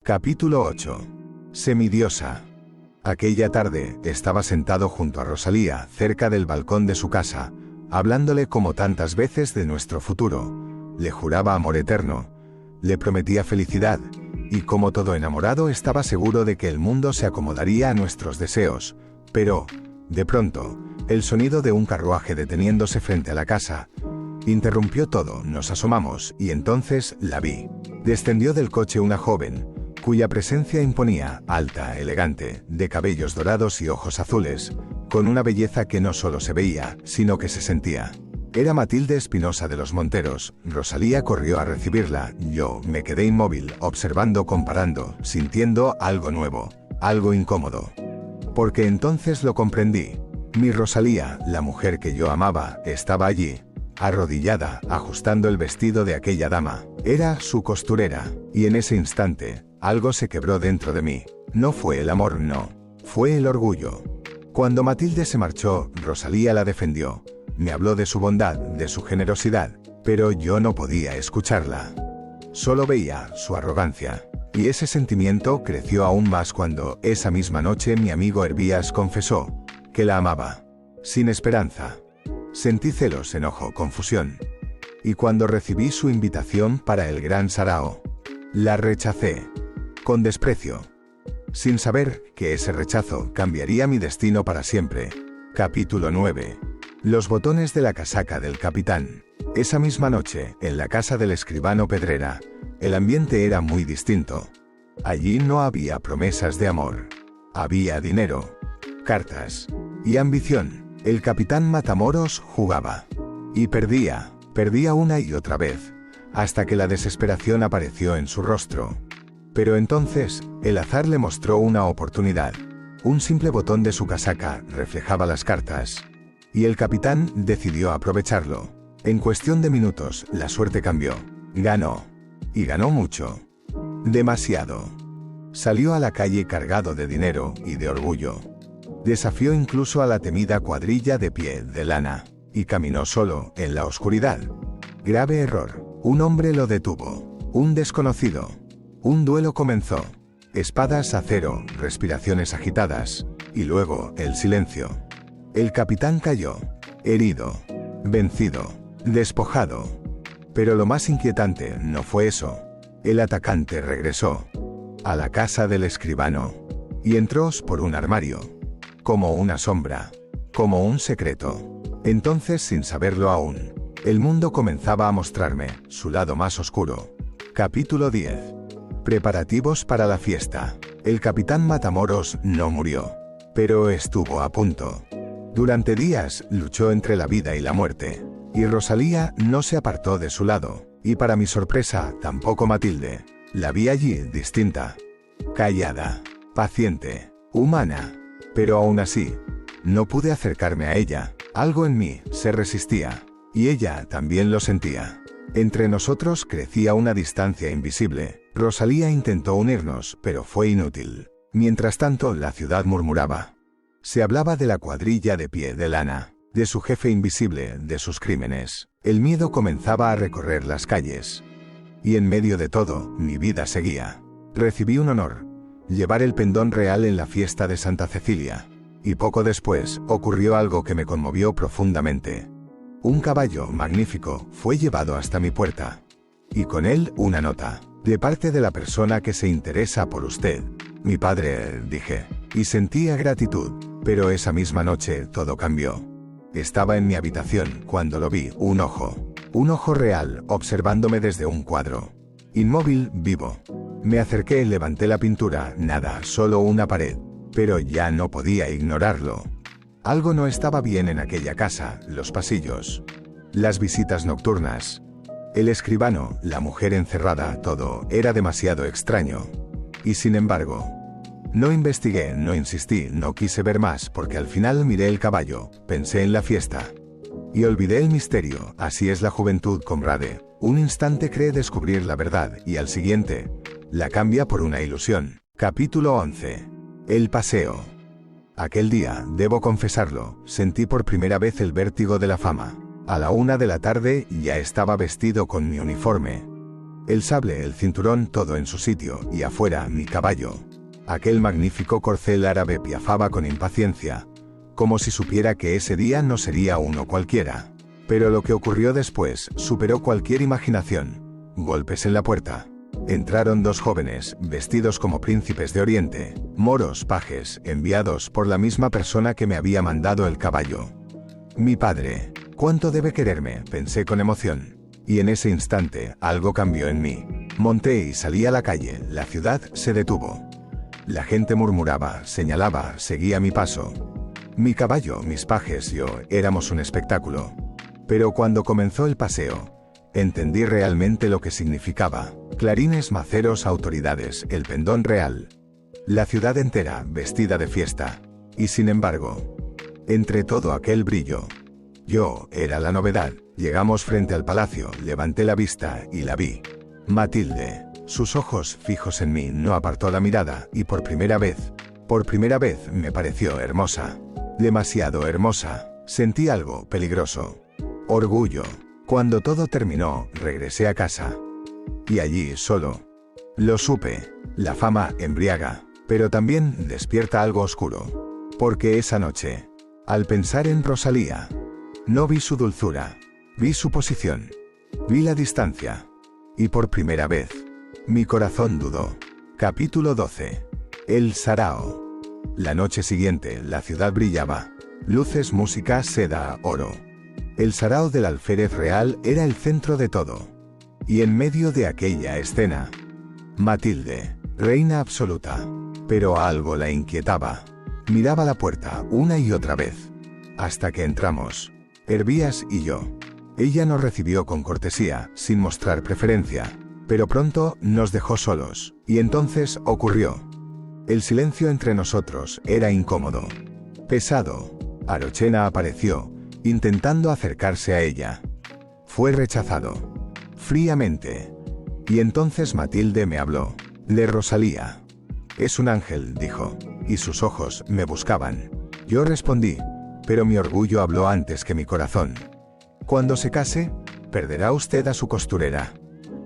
Capítulo 8. Semidiosa. Aquella tarde estaba sentado junto a Rosalía, cerca del balcón de su casa, hablándole como tantas veces de nuestro futuro. Le juraba amor eterno, le prometía felicidad, y como todo enamorado estaba seguro de que el mundo se acomodaría a nuestros deseos. Pero, de pronto, el sonido de un carruaje deteniéndose frente a la casa interrumpió todo. Nos asomamos, y entonces la vi. Descendió del coche una joven, cuya presencia imponía, alta, elegante, de cabellos dorados y ojos azules, con una belleza que no solo se veía, sino que se sentía. Era Matilde Espinosa de los Monteros. Rosalía corrió a recibirla. Yo me quedé inmóvil, observando, comparando, sintiendo algo nuevo, algo incómodo. Porque entonces lo comprendí. Mi Rosalía, la mujer que yo amaba, estaba allí, arrodillada, ajustando el vestido de aquella dama. Era su costurera, y en ese instante, algo se quebró dentro de mí. No fue el amor, no. Fue el orgullo. Cuando Matilde se marchó, Rosalía la defendió. Me habló de su bondad, de su generosidad, pero yo no podía escucharla. Solo veía su arrogancia. Y ese sentimiento creció aún más cuando, esa misma noche, mi amigo Hervías confesó que la amaba. Sin esperanza. Sentí celos, enojo, confusión. Y cuando recibí su invitación para el gran sarao, la rechacé. Con desprecio. Sin saber que ese rechazo cambiaría mi destino para siempre. Capítulo 9. Los botones de la casaca del capitán. Esa misma noche, en la casa del escribano Pedrera, el ambiente era muy distinto. Allí no había promesas de amor. Había dinero, cartas y ambición. El capitán Matamoros jugaba. Y perdía una y otra vez, hasta que la desesperación apareció en su rostro. Pero entonces, el azar le mostró una oportunidad. Un simple botón de su casaca reflejaba las cartas. Y el capitán decidió aprovecharlo. En cuestión de minutos, la suerte cambió. Ganó. Y ganó mucho. Demasiado. Salió a la calle cargado de dinero y de orgullo. Desafió incluso a la temida cuadrilla de Pie de Lana. Y caminó solo, en la oscuridad. Grave error. Un hombre lo detuvo. Un desconocido. Un duelo comenzó. Espadas a cero, respiraciones agitadas. Y luego, el silencio. El capitán cayó. Herido. Vencido. Despojado. Pero lo más inquietante no fue eso. El atacante regresó a la casa del escribano. Y entró por un armario. Como una sombra. Como un secreto. Entonces, sin saberlo aún, el mundo comenzaba a mostrarme su lado más oscuro. Capítulo 10. Preparativos para la fiesta. El capitán Matamoros no murió, pero estuvo a punto. Durante días luchó entre la vida y la muerte, y Rosalía no se apartó de su lado, y para mi sorpresa, tampoco Matilde. La vi allí, distinta, callada, paciente, humana, pero aún así, no pude acercarme a ella. Algo en mí se resistía, y ella también lo sentía. Entre nosotros crecía una distancia invisible. Rosalía intentó unirnos, pero fue inútil. Mientras tanto, la ciudad murmuraba. Se hablaba de la cuadrilla de Pie de Lana, de su jefe invisible, de sus crímenes. El miedo comenzaba a recorrer las calles. Y en medio de todo, mi vida seguía. Recibí un honor: llevar el pendón real en la fiesta de Santa Cecilia. Y poco después, ocurrió algo que me conmovió profundamente. Un caballo magnífico fue llevado hasta mi puerta. Y con él una nota. De parte de la persona que se interesa por usted. Mi padre, dije. Y sentía gratitud. Pero esa misma noche todo cambió. Estaba en mi habitación cuando lo vi. Un ojo real, observándome desde un cuadro. Inmóvil, vivo. Me acerqué, levanté la pintura. Nada, solo una pared. Pero ya no podía ignorarlo. Algo no estaba bien en aquella casa, los pasillos, las visitas nocturnas, el escribano, la mujer encerrada, todo era demasiado extraño. Y sin embargo, no investigué, no insistí, no quise ver más, porque al final miré el caballo, pensé en la fiesta. Y olvidé el misterio. Así es la juventud, comrade. Un instante cree descubrir la verdad, y al siguiente, la cambia por una ilusión. Capítulo 11. El paseo. Aquel día, debo confesarlo, sentí por primera vez el vértigo de la fama. A la 1 de la tarde ya estaba vestido con mi uniforme. El sable, el cinturón, todo en su sitio, y afuera, mi caballo. Aquel magnífico corcel árabe piafaba con impaciencia, como si supiera que ese día no sería uno cualquiera. Pero lo que ocurrió después superó cualquier imaginación. Golpes en la puerta. Entraron dos jóvenes, vestidos como príncipes de Oriente, moros, pajes, enviados por la misma persona que me había mandado el caballo. Mi padre. ¿Cuánto debe quererme?, pensé con emoción. Y en ese instante, algo cambió en mí. Monté y salí a la calle, la ciudad se detuvo. La gente murmuraba, señalaba, seguía mi paso. Mi caballo, mis pajes, yo, éramos un espectáculo. Pero cuando comenzó el paseo, entendí realmente lo que significaba. Clarines, maceros, autoridades, el pendón real. La ciudad entera, vestida de fiesta. Y sin embargo, entre todo aquel brillo, yo era la novedad. Llegamos frente al palacio, levanté la vista y la vi. Matilde. Sus ojos fijos en mí, no apartó la mirada, y por primera vez me pareció hermosa. Demasiado hermosa. Sentí algo peligroso. Orgullo. Cuando todo terminó, regresé a casa. Y allí solo. Lo supe. La fama embriaga, pero también despierta algo oscuro. Porque esa noche, al pensar en Rosalía, no vi su dulzura, vi su posición, vi la distancia. Y por primera vez, mi corazón dudó. Capítulo 12. El Sarao. La noche siguiente, la ciudad brillaba. Luces, música, seda, oro. El sarao del alférez real era el centro de todo. Y en medio de aquella escena, Matilde, reina absoluta. Pero algo la inquietaba. Miraba la puerta una y otra vez. Hasta que entramos, Hervías y yo. Ella nos recibió con cortesía, sin mostrar preferencia. Pero pronto nos dejó solos. Y entonces ocurrió. El silencio entre nosotros era incómodo. Pesado. Arochena apareció, intentando acercarse a ella. Fue rechazado. Fríamente. Y entonces Matilde me habló. De Rosalía. Es un ángel, dijo. Y sus ojos me buscaban. Yo respondí. Pero mi orgullo habló antes que mi corazón. Cuando se case, perderá usted a su costurera.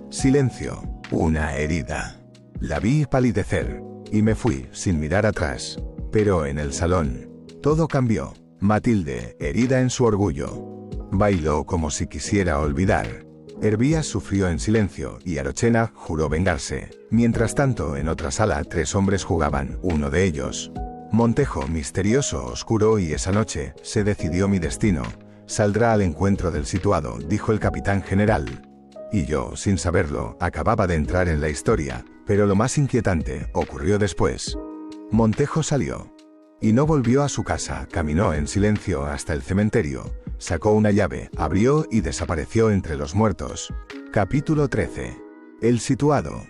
Silencio. Una herida. La vi palidecer. Y me fui, sin mirar atrás. Pero en el salón, todo cambió. Matilde, herida en su orgullo, bailó como si quisiera olvidar. Hervías sufrió en silencio y Arochena juró vengarse. Mientras tanto, en otra sala, 3 hombres jugaban, uno de ellos, Montejo, misterioso, oscuro, y esa noche se decidió mi destino. Saldrá al encuentro del situado, dijo el capitán general. Y yo, sin saberlo, acababa de entrar en la historia, pero lo más inquietante ocurrió después. Montejo salió. Y no volvió a su casa, caminó en silencio hasta el cementerio, sacó una llave, abrió y desapareció entre los muertos. Capítulo 13. El situado.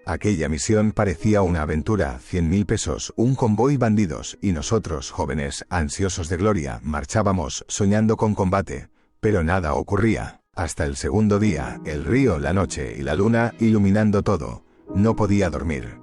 Aquella misión parecía una aventura, 100.000 pesos, un convoy bandidos, y nosotros, jóvenes, ansiosos de gloria, marchábamos, soñando con combate. Pero nada ocurría. Hasta el segundo día, el río, la noche y la luna, iluminando todo. No podía dormir.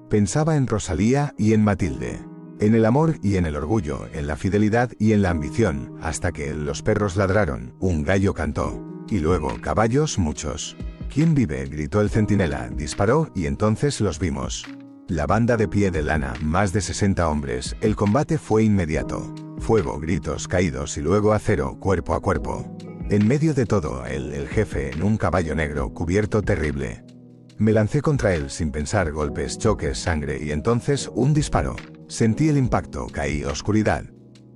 Pensaba en Rosalía y en Matilde. En el amor y en el orgullo, en la fidelidad y en la ambición, hasta que los perros ladraron, un gallo cantó. Y luego, caballos muchos. ¿Quién vive?, gritó el centinela, disparó y entonces los vimos. La banda de pie de lana, más de 60 hombres, el combate fue inmediato. Fuego, gritos, caídos y luego acero, cuerpo a cuerpo. En medio de todo, el jefe, en un caballo negro, cubierto terrible. Me lancé contra él sin pensar, golpes, choques, sangre y entonces un disparo. Sentí el impacto, caí, oscuridad.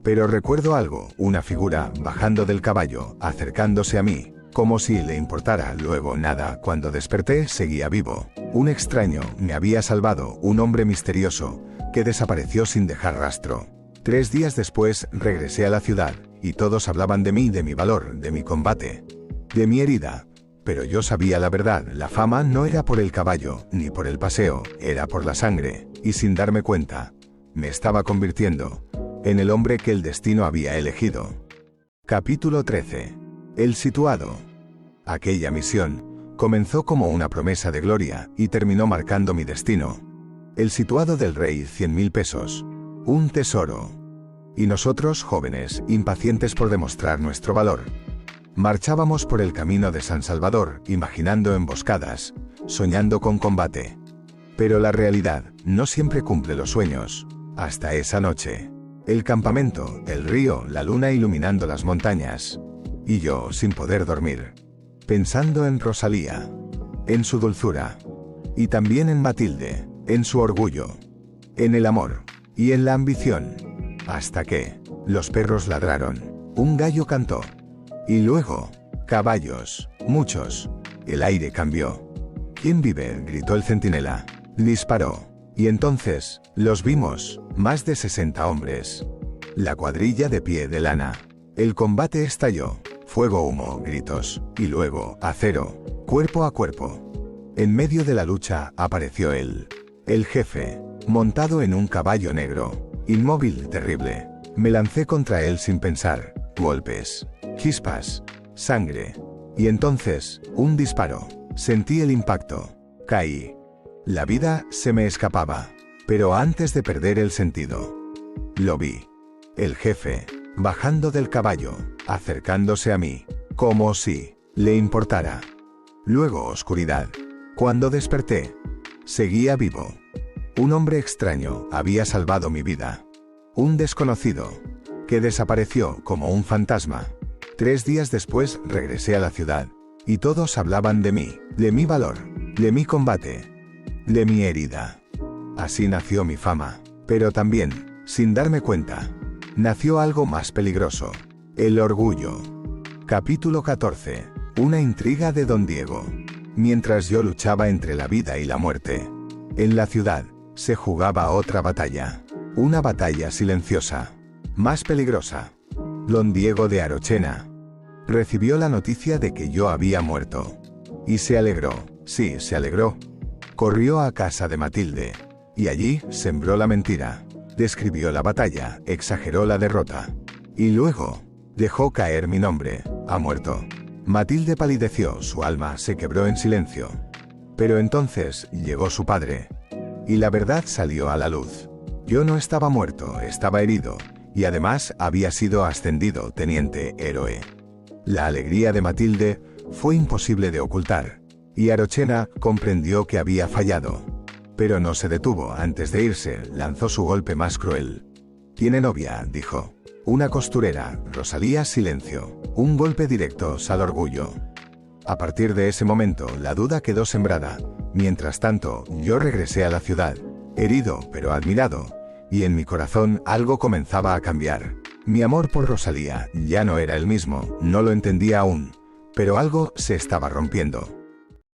Pero recuerdo algo, una figura, bajando del caballo, acercándose a mí, como si le importara, luego nada, cuando desperté seguía vivo. Un extraño me había salvado, un hombre misterioso, que desapareció sin dejar rastro. 3 días después regresé a la ciudad, y todos hablaban de mí, de mi valor, de mi combate, de mi herida. Pero yo sabía la verdad, la fama no era por el caballo, ni por el paseo, era por la sangre, y sin darme cuenta, me estaba convirtiendo en el hombre que el destino había elegido. Capítulo 13. El situado. Aquella misión comenzó como una promesa de gloria y terminó marcando mi destino. El situado del rey, 100.000 pesos. Un tesoro. Y nosotros, jóvenes, impacientes por demostrar nuestro valor. Marchábamos por el camino de San Salvador, imaginando emboscadas, soñando con combate. Pero la realidad no siempre cumple los sueños. Hasta esa noche. El campamento, el río, la luna iluminando las montañas. Y yo sin poder dormir. Pensando en Rosalía. En su dulzura. Y también en Matilde. En su orgullo. En el amor. Y en la ambición. Hasta que los perros ladraron. Un gallo cantó. Y luego, caballos, muchos. El aire cambió. ¿Quién vive?, gritó el centinela. Disparó. Y entonces, los vimos, más de 60 hombres. La cuadrilla de pie de lana. El combate estalló. Fuego, humo, gritos. Y luego, acero. Cuerpo a cuerpo. En medio de la lucha, apareció él. El jefe. Montado en un caballo negro. Inmóvil, terrible. Me lancé contra él sin pensar. Golpes. Chispas. Sangre. Y entonces, un disparo. Sentí el impacto. Caí. La vida se me escapaba. Pero antes de perder el sentido, lo vi. El jefe, bajando del caballo, acercándose a mí, como si le importara. Luego oscuridad. Cuando desperté, seguía vivo. Un hombre extraño había salvado mi vida. Un desconocido, que desapareció como un fantasma. 3 días después regresé a la ciudad, y todos hablaban de mí, de mi valor, de mi combate, de mi herida. Así nació mi fama, pero también, sin darme cuenta, nació algo más peligroso: el orgullo. Capítulo 14. Una intriga de Don Diego. Mientras yo luchaba entre la vida y la muerte, en la ciudad, se jugaba otra batalla. Una batalla silenciosa, más peligrosa. Don Diego de Arochena recibió la noticia de que yo había muerto. Y se alegró, sí, se alegró. Corrió a casa de Matilde. Y allí sembró la mentira. Describió la batalla, exageró la derrota. Y luego, dejó caer mi nombre: ha muerto. Matilde palideció, su alma se quebró en silencio. Pero entonces llegó su padre. Y la verdad salió a la luz. Yo no estaba muerto, estaba herido. Y además había sido ascendido teniente héroe. La alegría de Matilde fue imposible de ocultar. Y Arochena comprendió que había fallado. Pero no se detuvo. Antes de irse, lanzó su golpe más cruel. «Tiene novia», dijo. «Una costurera». Rosalía, silencio. Un golpe directo al orgullo. A partir de ese momento, la duda quedó sembrada. Mientras tanto, yo regresé a la ciudad, herido pero admirado, y en mi corazón algo comenzaba a cambiar. Mi amor por Rosalía ya no era el mismo, no lo entendía aún, pero algo se estaba rompiendo.